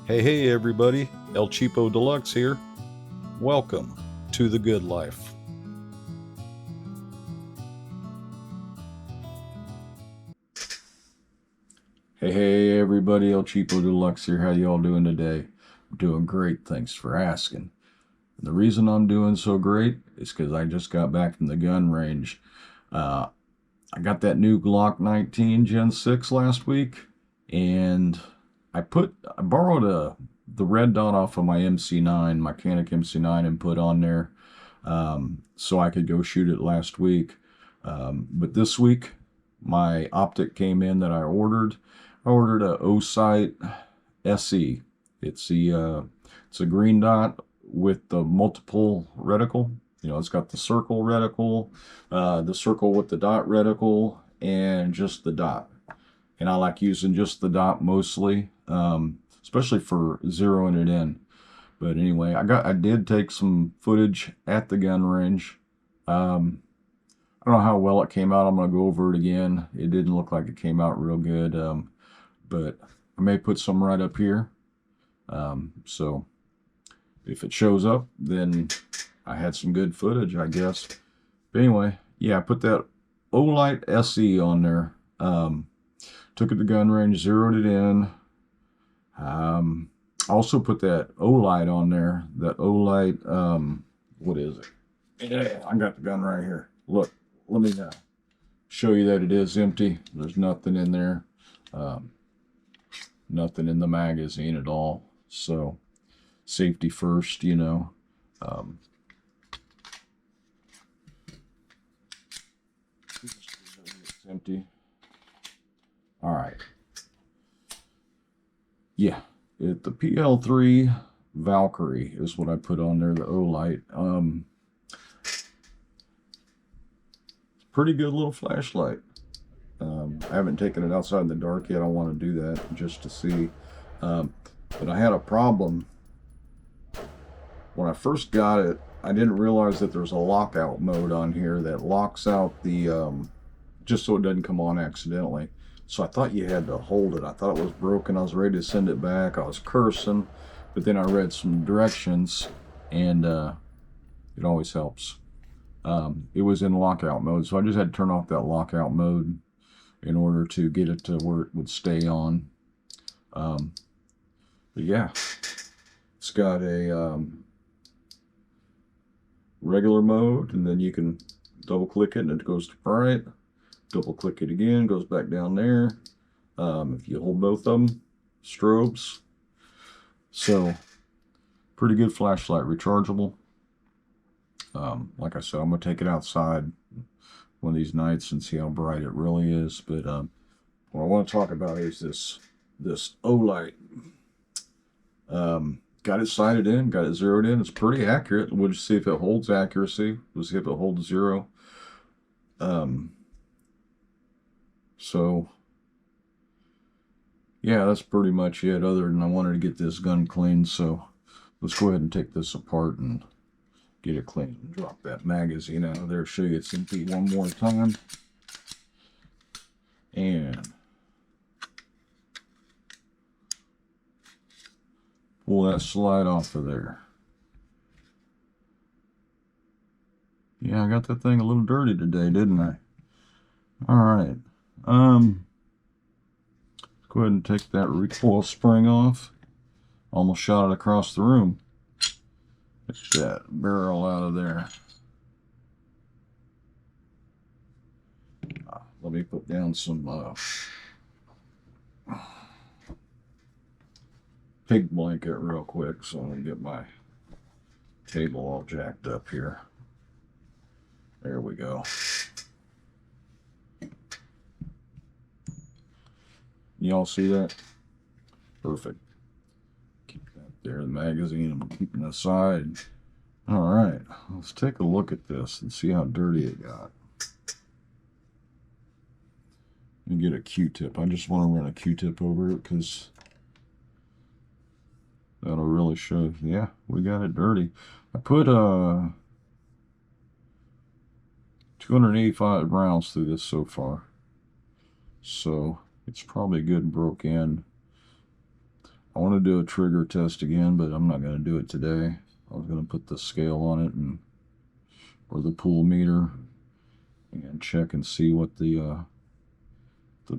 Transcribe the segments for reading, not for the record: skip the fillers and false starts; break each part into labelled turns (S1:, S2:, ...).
S1: Hey everybody, El Cheapo Deluxe here. Welcome to the good life. Hey everybody, El Cheapo Deluxe here. How y'all doing today? I'm doing great, thanks for asking. And the reason I'm doing so great is because I just got back from the gun range. I got that new Glock 19 Gen 6 last week, and I borrowed the red dot off of my MC9, my Canic MC9, and put on there so I could go shoot it last week. But this week, my optic came in that I ordered. I ordered a O-Sight SE. It's a green dot with the multiple reticle. You know, it's got the circle reticle, the circle with the dot reticle, and just the dot. And I like using just the dot mostly, especially for zeroing it in. But anyway, I did take some footage at the gun range. I don't know how well it came out. I'm gonna go over it again. It didn't look like it came out real good, but I may put some right up here. So if it shows up, then I had some good footage, I guess. But anyway, yeah, I put that Olight SE on there. Took it to gun range, zeroed it in. Also put that Olight on there. That Olight, what is it? Yeah, I got the gun right here. Look, let me show you that it is empty. There's nothing in there. Nothing in the magazine at all. So, safety first, you know. It's empty. All right. Yeah, the PL3 Valkyrie is what I put on there, the Olight. Pretty good little flashlight. I haven't taken it outside in the dark yet. I want to do that just to see. But I had a problem. When I first got it, I didn't realize that there's a lockout mode on here that locks out the, just so it doesn't come on accidentally. So I thought you had to hold it. I thought it was broken. I was ready to send it back. I was cursing. But then I read some directions, and it always helps. It was in lockout mode, so I just had to turn off that lockout mode in order to get it to where it would stay on. But yeah, it's got a regular mode, and then you can double click it and it goes to bright. Double click it again, goes back down there. If you hold both of them, strobes. So pretty good flashlight, rechargeable. Like I said, I'm gonna take it outside one of these nights and see how bright it really is. But what I want to talk about is this Olight. Got it sighted in, got it zeroed in. It's pretty accurate. We'll just see if it holds accuracy. We'll see if it holds zero. So yeah, that's pretty much it. Other than I wanted to get this gun cleaned, so let's go ahead and take this apart and get it clean. Drop that magazine out of there, show you it's empty one more time. And pull that slide off of there. Yeah, I got that thing a little dirty today, didn't I? All right. Let's go ahead and take that recoil spring off. Almost shot it across the room. Get that barrel out of there. Let me put down some pig blanket real quick so I don't get my table all jacked up here. There we go. Y'all see that? Perfect. Keep that there, the magazine I'm keeping aside. All right, let's take a look at this and see how dirty it got. Let me get a Q-tip. I just want to run a Q-tip over it because that'll really show. Yeah, we got it dirty. I put 285 rounds through this so far, so it's probably good and broke in. I want to do a trigger test again, but I'm not going to do it today. I was going to put the scale on it and or the pool meter and check and see what the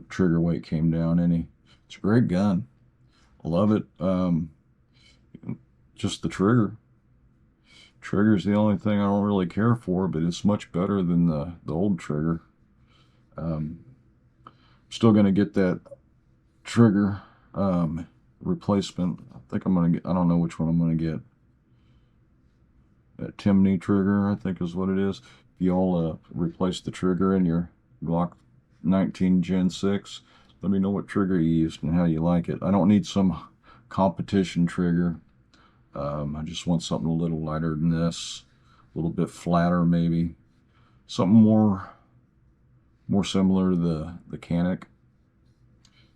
S1: trigger weight came down any. It's a great gun. I love it. Just the trigger. Trigger's the only thing I don't really care for, but it's much better than the old trigger. I'm still going to get that trigger replacement. I think I'm going to get, I don't know which one I'm going to get. That Timney trigger, I think is what it is. If you all replace the trigger in your Glock 19 Gen 6, let me know what trigger you used and how you like it. I don't need some competition trigger. I just want something a little lighter than this, a little bit flatter maybe, something more similar to the Canic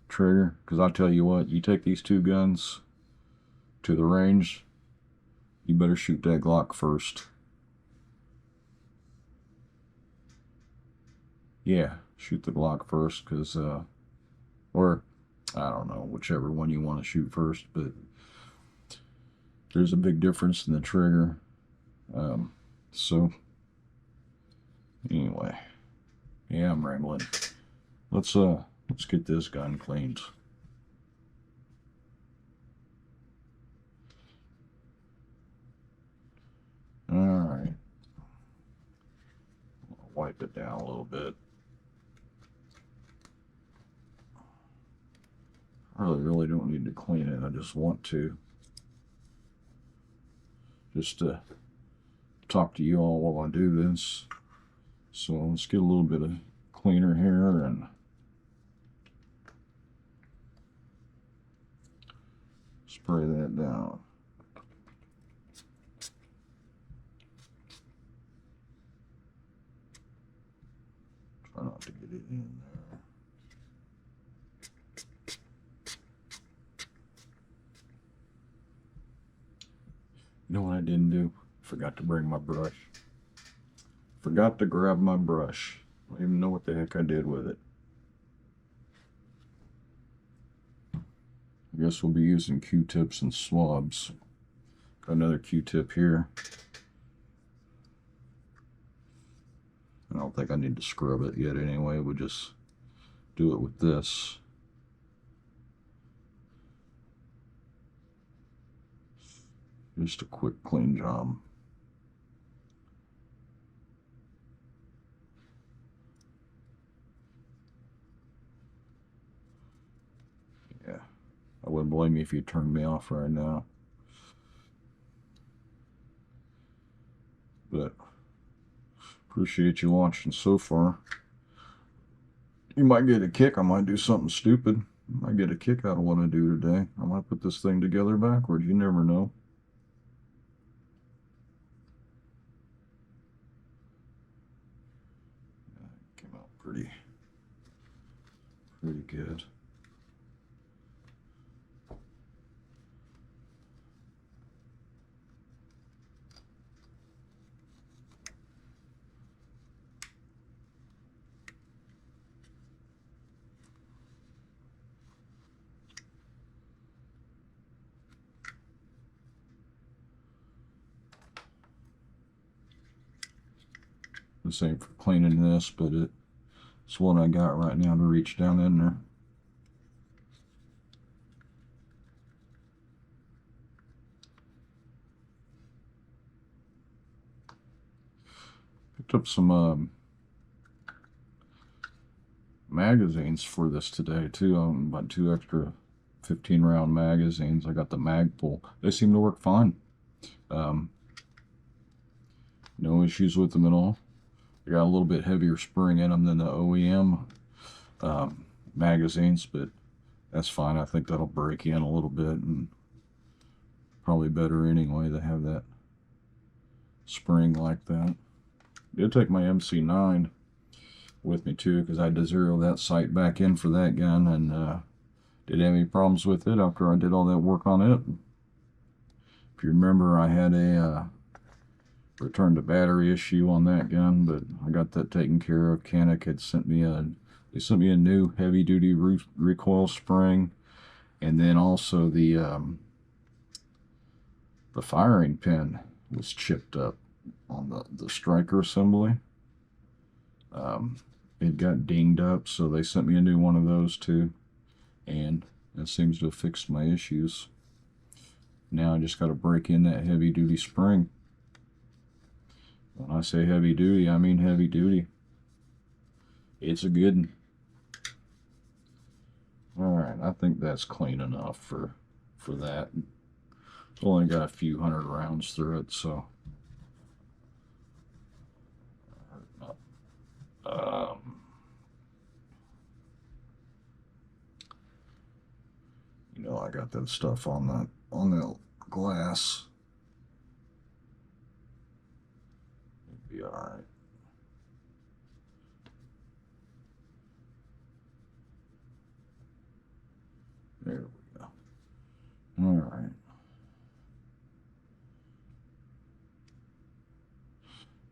S1: trigger. Because I tell you what, you take these two guns to the range, you better shoot that Glock first. Yeah, shoot the Glock first, because or I don't know, whichever one you want to shoot first, but there's a big difference in the trigger. So anyway, yeah, I'm rambling. Let's get this gun cleaned. All right, I'll wipe it down a little bit. I really don't need to clean it. I just want to. Just to talk to you all while I do this. So let's get a little bit of cleaner here and spray that down. Try not to get it in there. You know what I didn't do? Forgot to bring my brush. Forgot to grab my brush. I don't even know what the heck I did with it. I guess we'll be using Q-tips and swabs. Got another Q-tip here. I don't think I need to scrub it yet anyway. We'll just do it with this. Just a quick clean job. Yeah, I wouldn't blame you if you turned me off right now. But appreciate you watching so far. You might get a kick. I might do something stupid. You might get a kick out of what I do today. I might put this thing together backwards. You never know. Came out pretty good. This ain't for cleaning this, but it's one I got right now to reach down in there. Picked up some magazines for this today too. About 2 extra 15-round magazines. I got the Magpul. They seem to work fine. No issues with them at all. They got a little bit heavier spring in them than the OEM magazines, but that's fine. I think that'll break in a little bit, and probably better anyway to have that spring like that. Did take my MC9 with me too, because I had to zero that sight back in for that gun, and didn't have any problems with it after I did all that work on it. If you remember, I had a return to battery issue on that gun, but I got that taken care of. Canic had sent me a new heavy duty recoil spring And then also the firing pin was chipped up on the striker assembly. It got dinged up, so they sent me a new one of those too, and that seems to have fixed my issues. Now I just got to break in that heavy duty spring. When I say heavy duty, I mean heavy duty. It's a good one. Alright, I think that's clean enough for that. It's only got a few hundred rounds through it, so you know, I got that stuff on the glass. It'll be alright. There we go. Alright.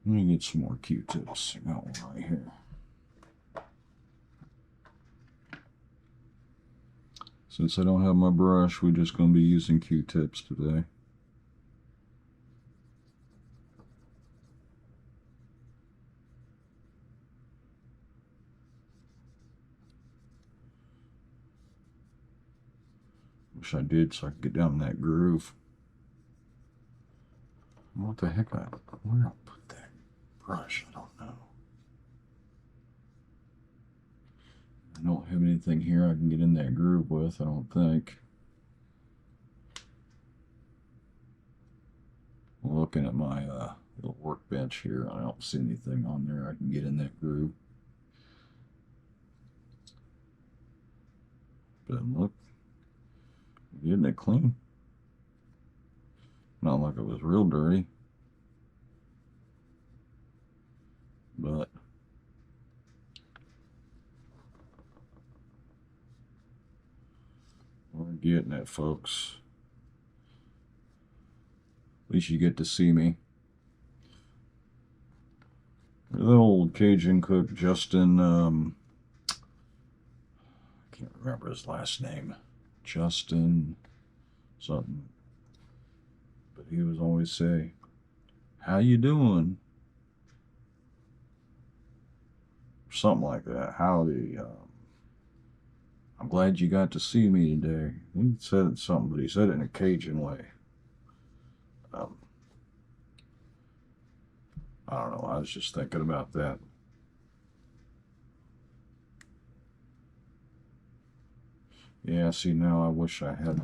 S1: Let me get some more Q-tips. I got one right here. Since I don't have my brush, we're just going to be using Q-tips today. Wish I did so I could get down in that groove. What the heck? Where did I put that brush? I don't know. I don't have anything here I can get in that groove with, I don't think. Looking at my little workbench here, I don't see anything on there I can get in that groove. But look, getting it clean. Not like it was real dirty, but we're getting it, folks. At least you get to see me. The old Cajun cook, Justin, I can't remember his last name. Justin something. But he was always say, "How you doing?" Something like that. Howdy. I'm glad you got to see me today. He said something, but he said it in a Cajun way. I don't know. I was just thinking about that. Yeah, see, now I wish I had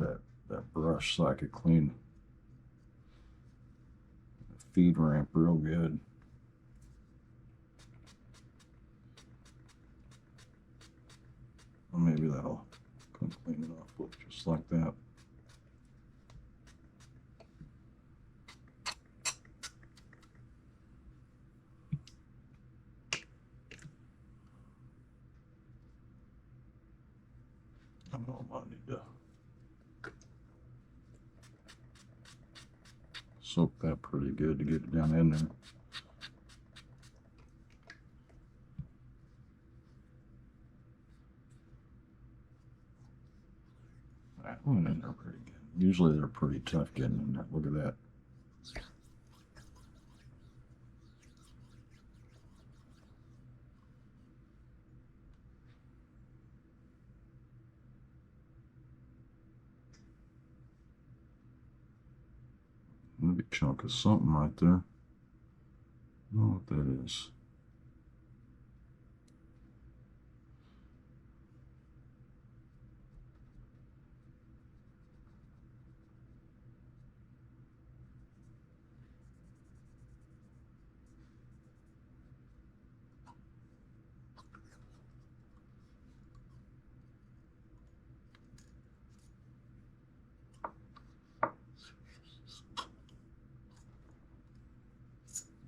S1: that brush so I could clean the feed ramp real good. Well, maybe that'll come clean enough, look just like that. I don't know, I might need to soak that pretty good to get it down in there. That went in there pretty good. Usually they're pretty tough getting in there. Look at that. Maybe a chunk of something right there. I don't know what that is.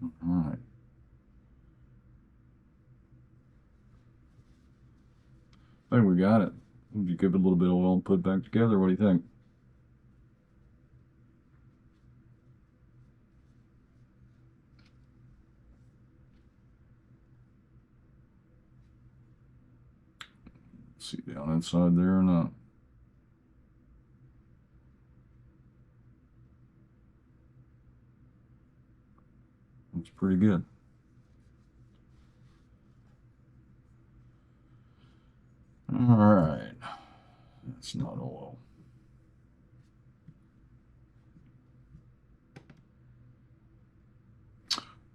S1: All right. I think we got it. If you give it a little bit of oil and put it back together, what do you think? See down inside there or not? It's pretty good. All right. That's not oil.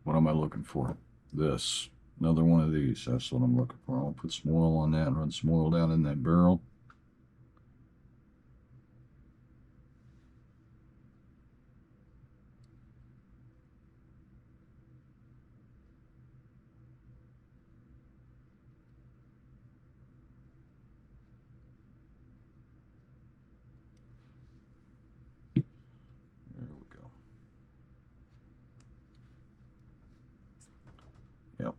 S1: What am I looking for? This. Another one of these. That's what I'm looking for. I'll put some oil on that and run some oil down in that barrel. There we go. Yep.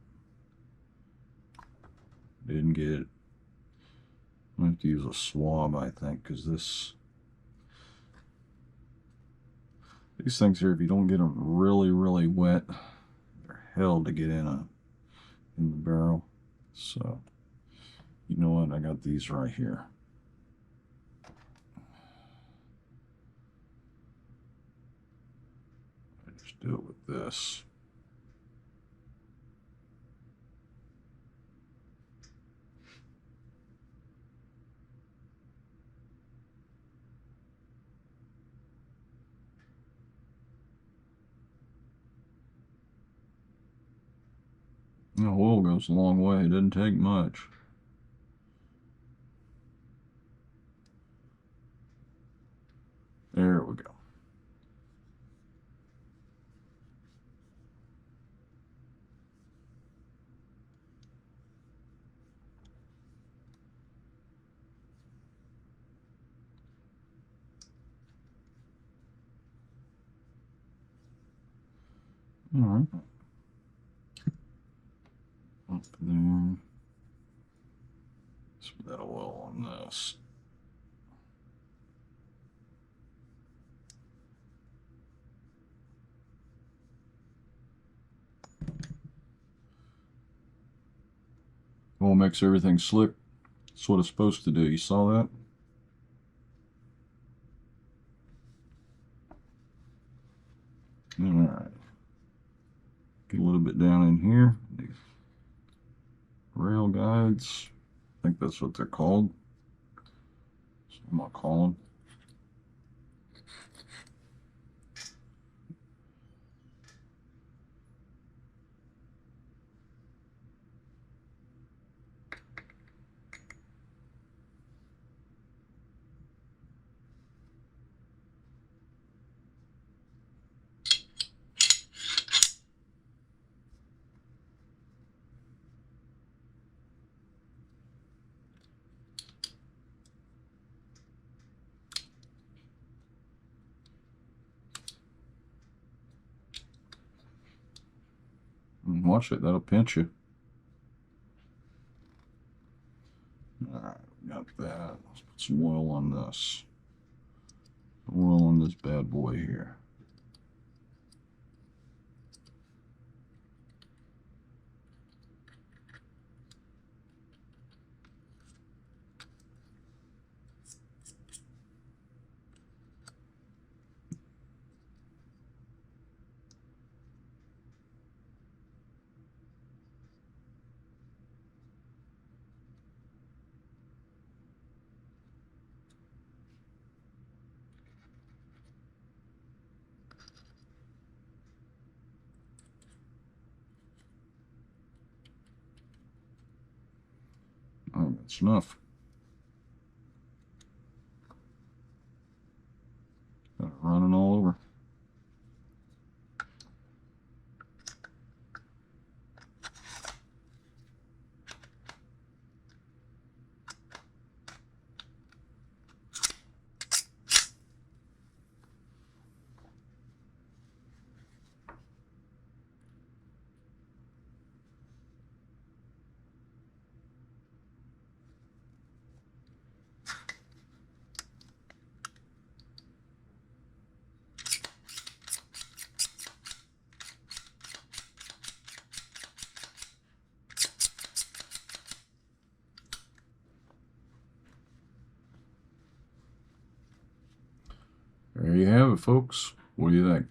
S1: Didn't get it. I have to use a swab, I think, because these things here, if you don't get them really, really wet, they're hell to get in the barrel. So, you know what? I got these right here. I just do it with this. You know, oil goes a long way. It doesn't take much. There we go. All right. Up there. Some that oil on this. Oil makes everything slick. That's what it's supposed to do. You saw that? All right. Get a little bit down in here. These rail guides. I think that's what they're called. So I'm gonna call them. Watch it, that'll pinch you. Alright, got that. Let's put some oil on this. Oil on this bad boy here. Oh, that's enough. Got it running all over. There you have it, folks. What do you think?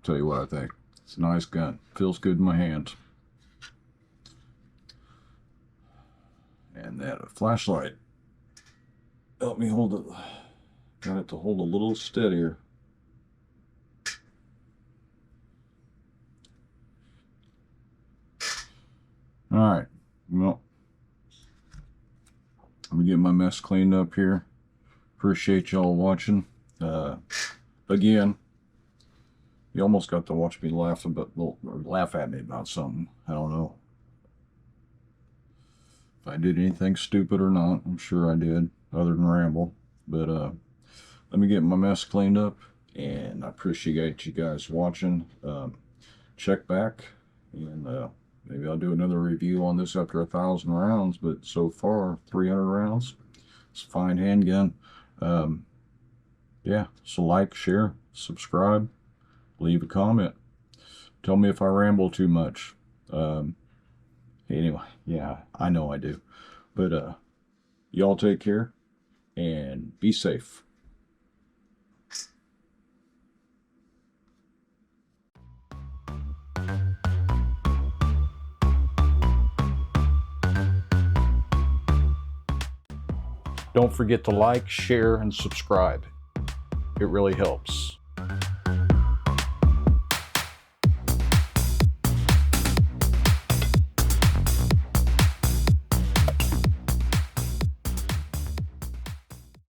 S1: Tell you what I think. It's a nice gun. Feels good in my hand. And that flashlight helped me hold it. Got it to hold a little steadier. All right. Well, let me get my mess cleaned up here. Appreciate y'all watching. Again, you almost got to watch me laugh at me about something. I don't know if I did anything stupid or not. I'm sure I did, other than ramble. But let me get my mess cleaned up, and I appreciate you guys watching. Check back, and maybe I'll do another review on this after 1,000 rounds. But so far, 300 rounds. It's a fine handgun. Yeah, so like, share, subscribe, leave a comment. Tell me if I ramble too much. Anyway, yeah, I know I do. But y'all take care and be safe. Don't forget to like, share, and subscribe. It really helps.